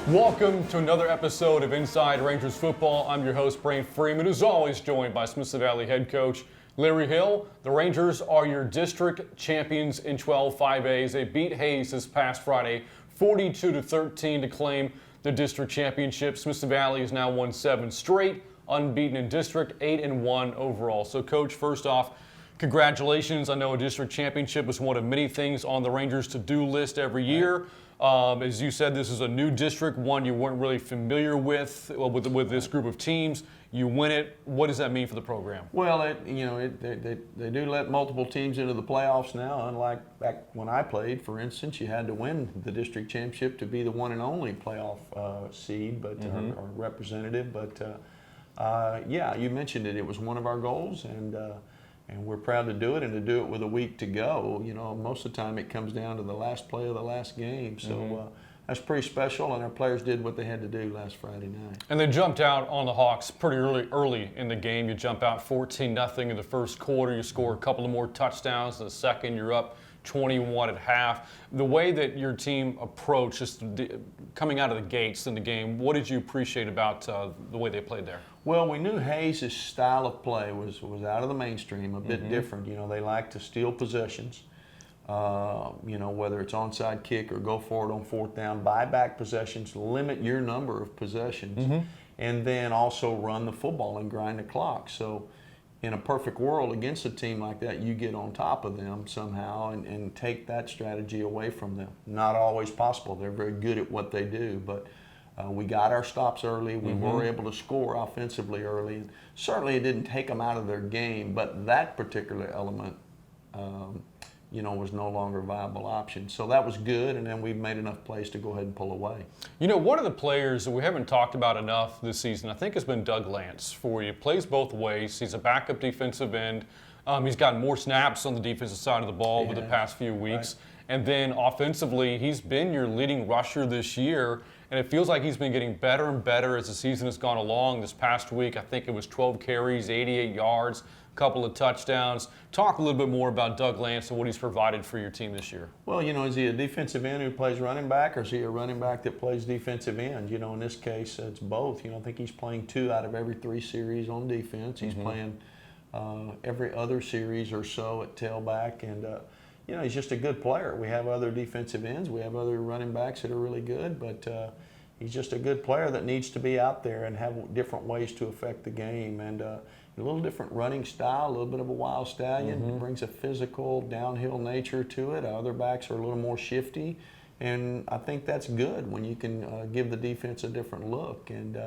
Welcome to another episode of Inside Rangers Football. I'm your host, Brain Freeman, who's always joined by Smith Valley head coach Larry Hill. The Rangers are your district champions in 12 5As. They beat Hayes this past Friday, 42-13 to claim the district championship. Smith Valley has now won 7 straight, unbeaten in district, 8-1 overall. So, Coach, first off, congratulations. I know a district championship is one of many things on the Rangers' to-do list every year. As you said, this is a new district, one you weren't really familiar with this group of teams. You win it. What does that mean for the program? Well, they do let multiple teams into the playoffs now. Unlike back when I played, for instance, you had to win the district championship to be the one and only playoff seed, but or representative. But yeah, you mentioned it. It was one of our goals, and we're proud to do it, and to do it with a week to go. You know, most of the time it comes down to the last play of the last game. So that's pretty special, and our players did what they had to do last Friday night. And they jumped out on the Hawks pretty early in the game. You jump out 14-0 in the first quarter. You score a couple of more touchdowns in the second. You're up 21 at half. The way that your team approached just coming out of the gates in the game, what did you appreciate about the way they played there? Well, we knew Hayes' style of play was out of the mainstream, a bit different. You know, they like to steal possessions, you know, whether it's onside kick or go for it on fourth down, buy back possessions, limit your number of possessions, and then also run the football and grind the clock. So in a perfect world against a team like that, you get on top of them somehow and take that strategy away from them. Not always possible. They're very good at what they do, but we got our stops early. We were able to score offensively early. Certainly it didn't take them out of their game, but that particular element, you know, was no longer a viable option. So that was good, and then we made enough plays to go ahead and pull away. You know, one of the players that we haven't talked about enough this season, I think, has been Doug Lance for you. Plays both ways. He's a backup defensive end. He's gotten more snaps on the defensive side of the ball over the past few weeks. Right. And then offensively, he's been your leading rusher this year. And it feels like he's been getting better and better as the season has gone along. This past week, I think it was 12 carries, 88 yards, a couple of touchdowns. Talk a little bit more about Doug Lance and what he's provided for your team this year. Well, you know, is he a defensive end who plays running back, or is he a running back that plays defensive end? You know, in this case, it's both. You know, I think he's playing 2 out of every 3 series on defense. He's playing every other series or so at tailback, and you know, he's just a good player. We have other defensive ends. We have other running backs that are really good, but he's just a good player that needs to be out there and have different ways to affect the game. And a little different running style, a little bit of a wild stallion. It brings a physical, downhill nature to it. Other backs are a little more shifty. And I think that's good when you can give the defense a different look. And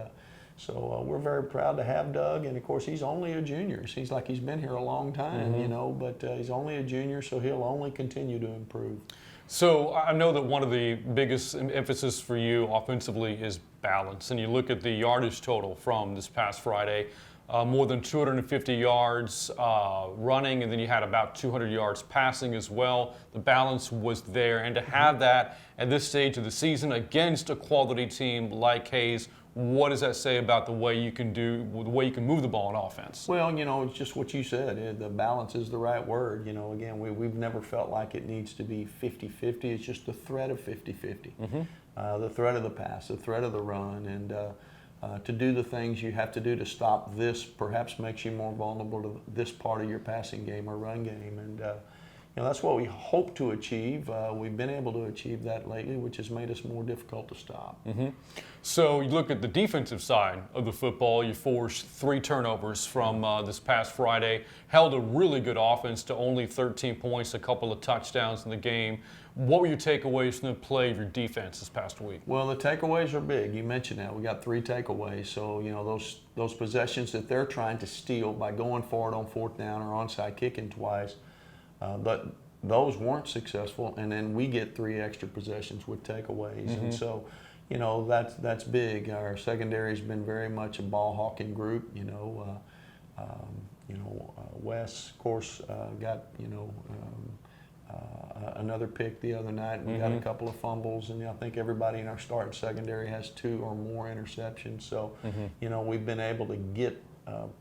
so we're very proud to have Doug, and of course he's only a junior. Seems like he's been here a long time, you know, but he's only a junior, so he'll only continue to improve. So I know that one of the biggest emphasis for you offensively is balance, and you look at the yardage total from this past Friday, more than 250 yards running, and then you had about 200 yards passing as well. The balance was there, and to have that at this stage of the season against a quality team like Hayes, what does that say about the way you can move the ball in offense? Well, you know, it's just what you said. The balance is the right word. You know, again, we've never felt like it needs to be 50-50. It's just the threat of 50-50. The threat of the pass, the threat of the run, and to do the things you have to do to stop this perhaps makes you more vulnerable to this part of your passing game or run game. And you know, that's what we hope to achieve. We've been able to achieve that lately, which has made us more difficult to stop. So you look at the defensive side of the football. You forced 3 turnovers from this past Friday, held a really good offense to only 13 points, a couple of touchdowns in the game. What were your takeaways from the play of your defense this past week? Well, the takeaways are big. You mentioned that. We got 3 takeaways. So, you know, those possessions that they're trying to steal by going for it on fourth down or onside kicking twice, but those weren't successful, and then we get 3 extra possessions with takeaways. And so, you know, that's big. Our secondary's been very much a ball hawking group. You know, Wes, of course, got another pick the other night. We got a couple of fumbles, and I think everybody in our starting secondary has 2 or more interceptions. So, you know, we've been able to get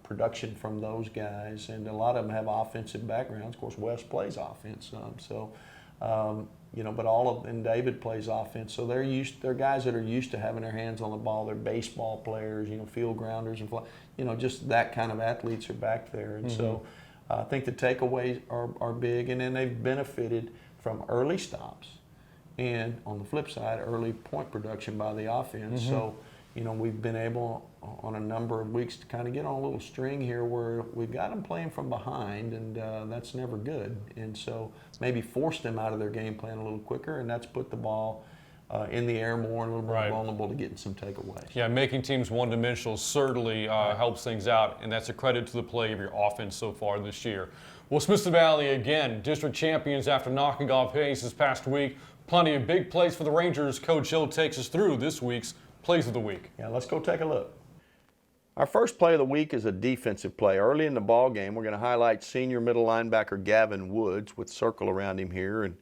production from those guys, and a lot of them have offensive backgrounds. Of course, Wes plays offense, so But all of and David plays offense, so they're guys that are used to having their hands on the ball. They're baseball players, field grounders and just that kind of athletes are back there. And so I think the takeaways are big, and then they've benefited from early stops, and on the flip side, early point production by the offense. So we've been able on a number of weeks to kind of get on a little string here where we've got them playing from behind, and that's never good. And so maybe forced them out of their game plan a little quicker, and that's put the ball in the air more and a little more vulnerable to getting some takeaways. Yeah, making teams one-dimensional certainly helps things out, and that's a credit to the play of your offense so far this year. Well, Smiths Valley, again, district champions after knocking off Hayes this past week. Plenty of big plays for the Rangers. Coach Hill takes us through this week's Plays of the Week. Yeah, let's go take a look. Our first play of the week is a defensive play. Early in the ball game, we're going to highlight senior middle linebacker Gavin Woods with circle around him here. And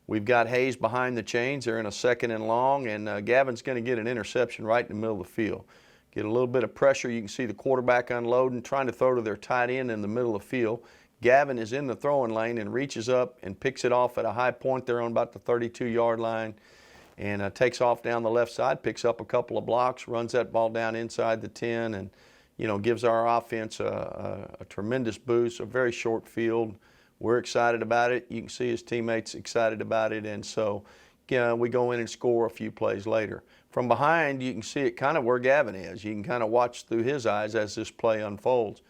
we've got Hayes behind the chains. They're in a 2nd and long, and Gavin's going to get an interception right in the middle of the field. Get a little bit of pressure. You can see the quarterback unloading, trying to throw to their tight end in the middle of the field. Gavin is in the throwing lane and reaches up and picks it off at a high point there on about the 32-yard line. And takes off down the left side, picks up a couple of blocks, runs that ball down inside the 10, and gives our offense a tremendous boost. A very short field. We're excited about it. You can see his teammates excited about it, and so we go in and score a few plays later. From behind, you can see it kind of where Gavin is. You can kind of watch through his eyes as this play unfolds.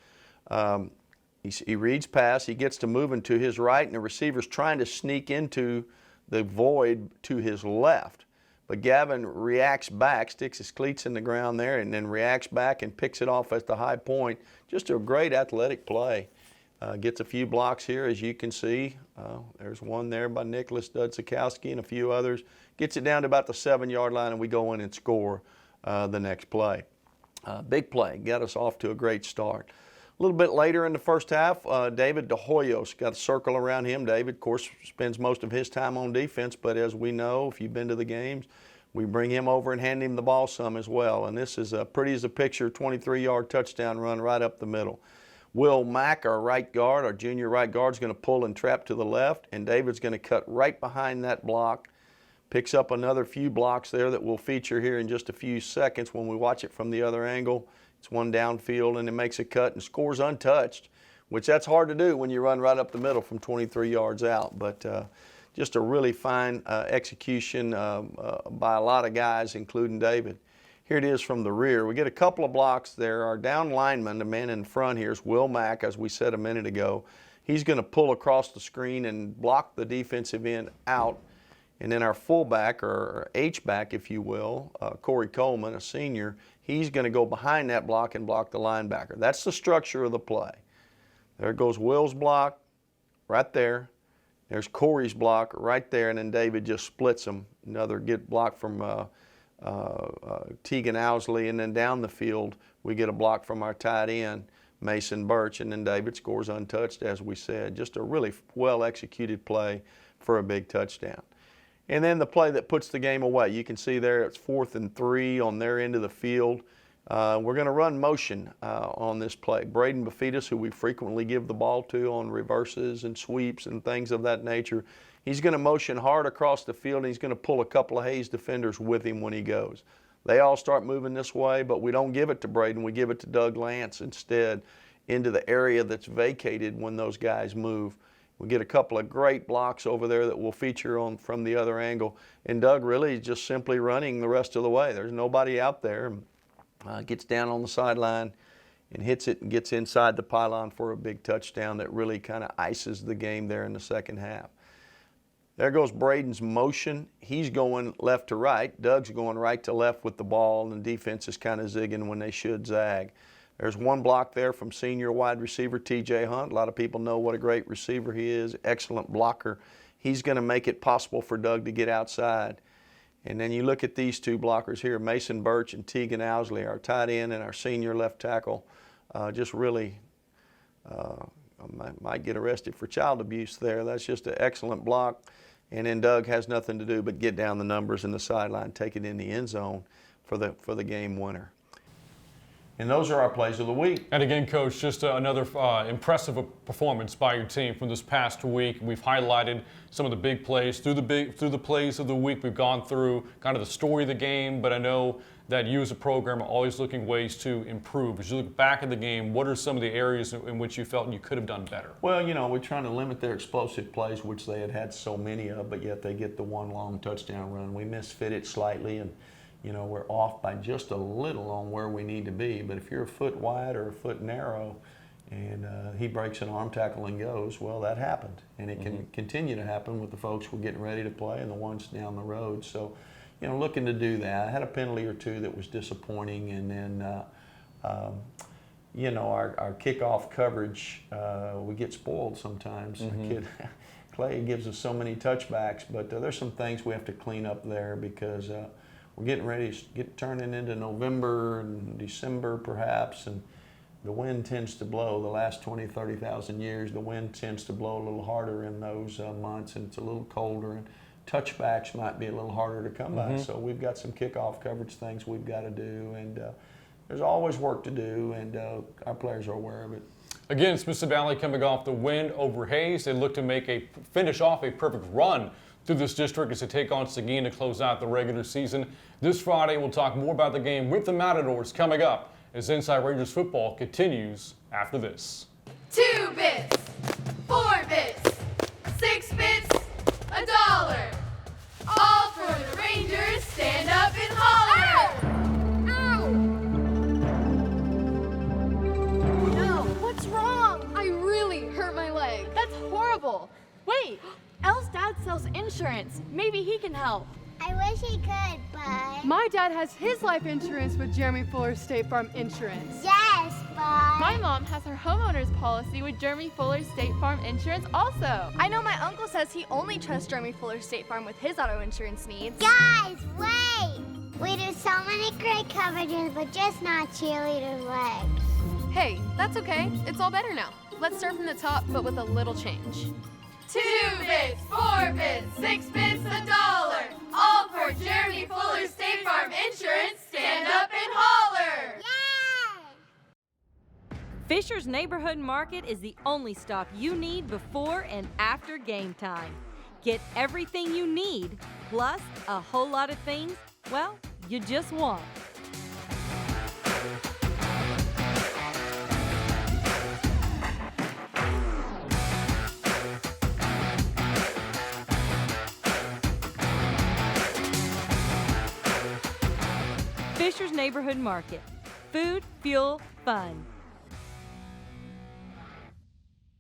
He reads pass. He gets to moving to his right, and the receiver's trying to sneak into the void to his left. But Gavin reacts back, sticks his cleats in the ground there, and then reacts back and picks it off at the high point. Just a great athletic play. Gets a few blocks here, as you can see. There's one there by Nicholas Dudzikowski and a few others. Gets it down to about the 7-yard line, and we go in and score the next play. Big play. Got us off to a great start. A little bit later in the first half, David DeHoyos got a circle around him. David, of course, spends most of his time on defense, but as we know, if you've been to the games, we bring him over and hand him the ball some as well. And this is pretty as a picture, 23-yard touchdown run right up the middle. Will Mack, our right guard, our junior right guard, is going to pull and trap to the left, and David's going to cut right behind that block, picks up another few blocks there that we'll feature here in just a few seconds when we watch it from the other angle. It's one downfield, and it makes a cut and scores untouched, which that's hard to do when you run right up the middle from 23 yards out. But just a really fine execution by a lot of guys, including David. Here it is from the rear. We get a couple of blocks there. Our down lineman, the man in front here, is Will Mack, as we said a minute ago. He's going to pull across the screen and block the defensive end out. And then our fullback, or H-back, if you will, Corey Coleman, a senior, he's going to go behind that block and block the linebacker. That's the structure of the play. There goes Will's block right there. There's Corey's block right there, and then David just splits them. Another get block from Tegan Owsley, and then down the field we get a block from our tight end, Mason Birch, and then David scores untouched, as we said. Just a really well-executed play for a big touchdown. And then the play that puts the game away. You can see there it's 4th and 3 on their end of the field. We're going to run motion on this play. Braden Bafetus, who we frequently give the ball to on reverses and sweeps and things of that nature, he's going to motion hard across the field, and he's going to pull a couple of Hayes defenders with him when he goes. They all start moving this way, but we don't give it to Braden. We give it to Doug Lance instead into the area that's vacated when those guys move. We get a couple of great blocks over there that we'll feature on from the other angle. And Doug really is just simply running the rest of the way. There's nobody out there. Gets down on the sideline and hits it and gets inside the pylon for a big touchdown that really kind of ices the game there in the second half. There goes Braden's motion. He's going left to right. Doug's going right to left with the ball, and the defense is kind of zigging when they should zag. There's one block there from senior wide receiver T.J. Hunt. A lot of people know what a great receiver he is, excellent blocker. He's going to make it possible for Doug to get outside. And then you look at these two blockers here, Mason Birch and Tegan Owsley, our tight end and our senior left tackle. Just really might get arrested for child abuse there. That's just an excellent block. And then Doug has nothing to do but get down the numbers in the sideline, take it in the end zone for the game winner. And those are our plays of the week. And again, Coach, just another impressive performance by your team from this past week. We've highlighted some of the big plays through the plays of the week. We've gone through kind of the story of the game, but I know that you as a program are always looking ways to improve. As you look back at the game, what are some of the areas in which you felt you could have done better? Well, we're trying to limit their explosive plays, which they had so many of, but yet they get the one long touchdown run. We misfit it slightly, and we're off by just a little on where we need to be. But if you're a foot wide or a foot narrow and he breaks an arm tackle and goes, well, that happened. And it can continue to happen with the folks we're getting ready to play and the ones down the road. So, looking to do that. I had a penalty or two that was disappointing. And then, our kickoff coverage, we get spoiled sometimes. The kid, Clay gives us so many touchbacks, but there's some things we have to clean up there because we're getting ready to get turning into November and December perhaps, and the wind tends to blow. The last 20, 30,000 years, the wind tends to blow a little harder in those months, and it's a little colder, and touchbacks might be a little harder to come by. So we've got some kickoff coverage things we've got to do, and there's always work to do, and our players are aware of it. Again, Smithson Valley coming off the win over Hayes. They look to finish off a perfect run through this district as they take on Seguin to close out the regular season. This Friday, we'll talk more about the game with the Matadors coming up as Inside Rangers football continues after this. 2 bits, 4 bits, 6 bits, $1. All for the Rangers. Stand up and holler. Ow! No, what's wrong? I really hurt my leg. That's horrible. Wait, Elle's dad sells insurance. Maybe he can help. I wish he could, but... My dad has his life insurance with Jeremy Fuller State Farm Insurance. Yes, but... My mom has her homeowner's policy with Jeremy Fuller State Farm Insurance also. I know my uncle says he only trusts Jeremy Fuller State Farm with his auto insurance needs. Guys, wait! We do so many great coverages, but just not cheerleader legs. Hey, that's okay. It's all better now. Let's start from the top, but with a little change. 2 bits, 4 bits, 6 bits, $1. All for Jeremy Fuller State Farm Insurance. Stand up and holler. Yay! Fisher's Neighborhood Market is the only stop you need before and after game time. Get everything you need, plus a whole lot of things, well, you just want. Fisher's Neighborhood Market. Food, fuel, fun.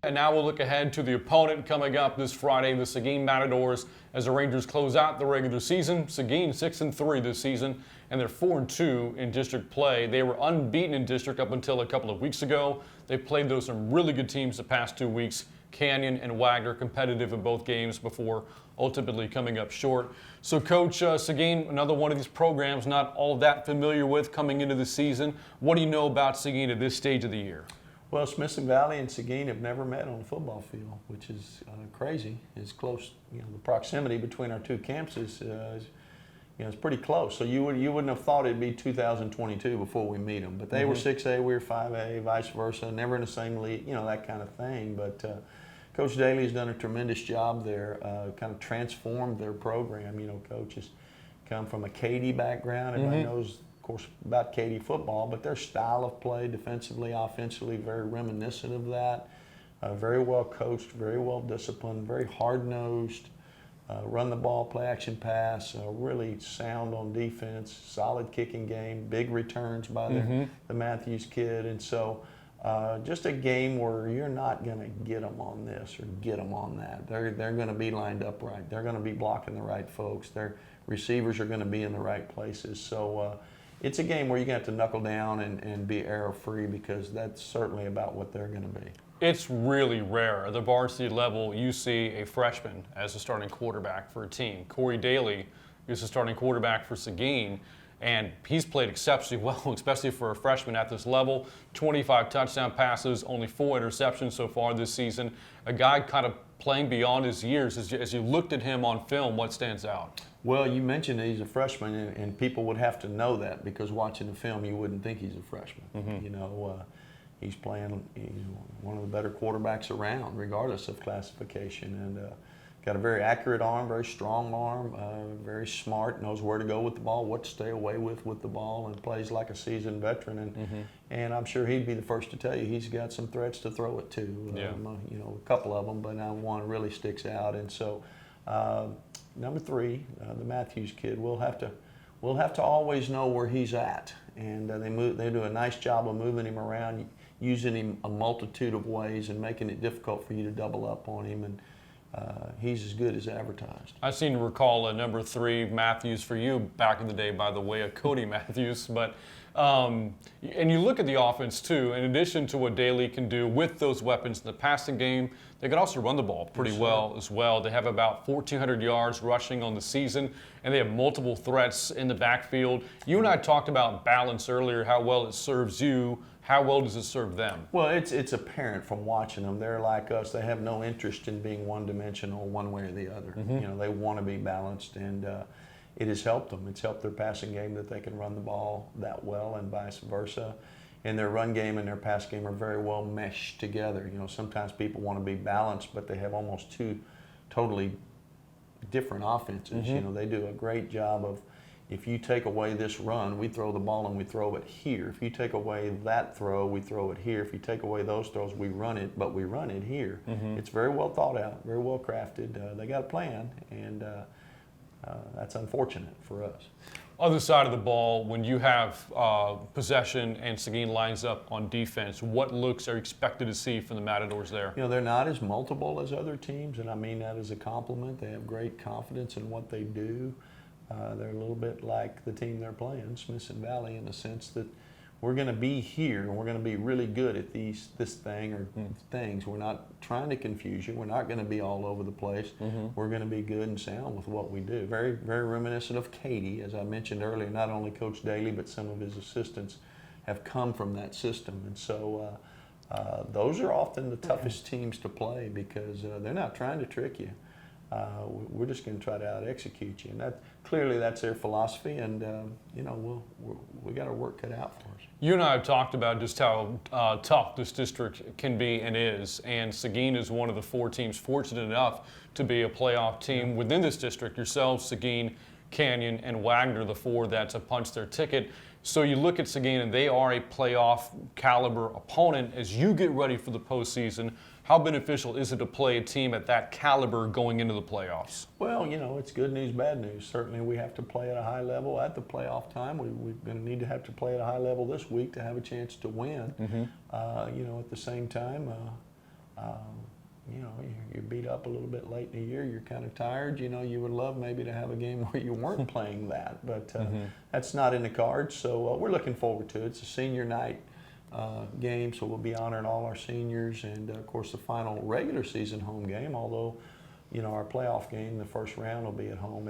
And now we'll look ahead to the opponent coming up this Friday, the Seguin Matadors, as the Rangers close out the regular season. Seguin 6-3 this season, and they're 4-2 in district play. They were unbeaten in district up until a couple of weeks ago. They played some really good teams the past 2 weeks. Canyon and Wagner competitive in both games before ultimately coming up short. So Coach, Seguin, another one of these programs not all that familiar with coming into the season. What do you know about Seguin at this stage of the year? Well, Smithson Valley and Seguin have never met on a football field, which is crazy. It's close. The proximity between our two campuses is it's pretty close. So you wouldn't have thought it'd be 2022 before we meet them. But they were 6A, we were 5A, vice versa. Never in the same league, that kind of thing. But Coach Daly's done a tremendous job there. Kind of transformed their program. Coach has come from a Katy background. Everybody knows, of course, about Katy football, but their style of play, defensively, offensively, very reminiscent of that. Very well coached, very well disciplined, very hard-nosed. Run the ball, play action pass, really sound on defense, solid kicking game, big returns by the Matthews kid. And so just a game where you're not going to get them on this or get them on that. They're going to be lined up right. They're going to be blocking the right folks. Their receivers are going to be in the right places. So it's a game where you're going to have to knuckle down and be error-free, because that's certainly about what they're going to be. It's really rare at the varsity level you see a freshman as a starting quarterback for a team. Corey Daly is the starting quarterback for Seguin, and he's played exceptionally well, especially for a freshman at this level. 25 touchdown passes, only 4 interceptions so far this season. A guy kind of playing beyond his years. As you looked at him on film, what stands out? Well, you mentioned that he's a freshman, and people would have to know that because watching the film, you wouldn't think he's a freshman. You know, he's one of the better quarterbacks around, regardless of classification, and got a very accurate arm, very strong arm, very smart, knows where to go with the ball, what to stay away with the ball, and plays like a seasoned veteran. And I'm sure he'd be the first to tell you he's got some threats to throw it to. You know, a couple of them, but one really sticks out. And so, number 3, the Matthews kid, we'll have to always know where he's at. And they do a nice job of moving him around, using him a multitude of ways, and making it difficult for you to double up on him. And he's as good as advertised. I seem to recall a number 3 Matthews for you back in the day, by the way, of Cody Matthews. But and you look at the offense too. In addition to what Daly can do with those weapons in the passing game, they can also run the ball pretty well as well. They have about 1,400 yards rushing on the season, and they have multiple threats in the backfield. You and I talked about balance earlier, how well it serves you. How well does it serve them? Well, it's apparent from watching them. They're like us. They have no interest in being one-dimensional one way or the other. You know, they want to be balanced, and it has helped them. It's helped their passing game that they can run the ball that well, and vice versa. And their run game and their pass game are very well meshed together. You know, sometimes people want to be balanced, but they have almost 2 totally different offenses. You know, they do a great job of, if you take away this run, we throw the ball and we throw it here. If you take away that throw, we throw it here. If you take away those throws, we run it, but we run it here. It's very well thought out, very well crafted. They got a plan, and that's unfortunate for us. Other side of the ball, when you have possession and Seguin lines up on defense, what looks are you expected to see from the Matadors there? You know, they're not as multiple as other teams, and I mean that as a compliment. They have great confidence in what they do. They're a little bit like the team they're playing, Smithson Valley, in the sense that we're going to be here and we're going to be really good at this thing or things. We're not trying to confuse you. We're not going to be all over the place. We're going to be good and sound with what we do. Very, very reminiscent of Katy, as I mentioned earlier. Not only Coach Daly, but some of his assistants have come from that system. And so those are often the toughest teams to play because they're not trying to trick you. We're just going to try to out-execute you, and clearly that's their philosophy. And you know, we got our work cut out for us. You and I have talked about just how tough this district can be and is, and Seguin is one of the 4 teams fortunate enough to be a playoff team within this district. Yourselves, Seguin, Canyon, and Wagner, the 4 that have punched their ticket. So you look at Seguin, and they are a playoff caliber opponent. As you get ready for the postseason, how beneficial is it to play a team at that caliber going into the playoffs? Well, you know, it's good news, bad news. Certainly we have to play at a high level at the playoff time. We're going to have to play at a high level this week to have a chance to win. You know, at the same time, you know, you're beat up a little bit late in the year. You're kind of tired. You know, you would love maybe to have a game where you weren't playing that, but that's not in the cards. So we're looking forward to it. It's a senior night game, so we'll be honoring all our seniors, and of course the final regular season home game, although you know our playoff game, the first round, will be at home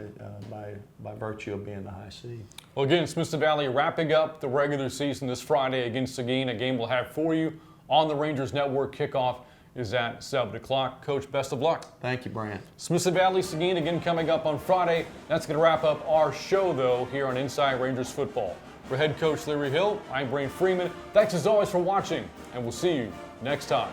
by virtue of being the high seed. Well, again, Smithson Valley wrapping up the regular season this Friday against Seguin, a game we'll have for you on the Rangers Network. Kickoff is at 7 o'clock. Coach, best of luck. Thank you, Brant. Smithson Valley, Seguin again coming up on Friday. That's going to wrap up our show, though, here on Inside Rangers Football. For head coach Larry Hill, I'm Brant Freeman. Thanks as always for watching, and we'll see you next time.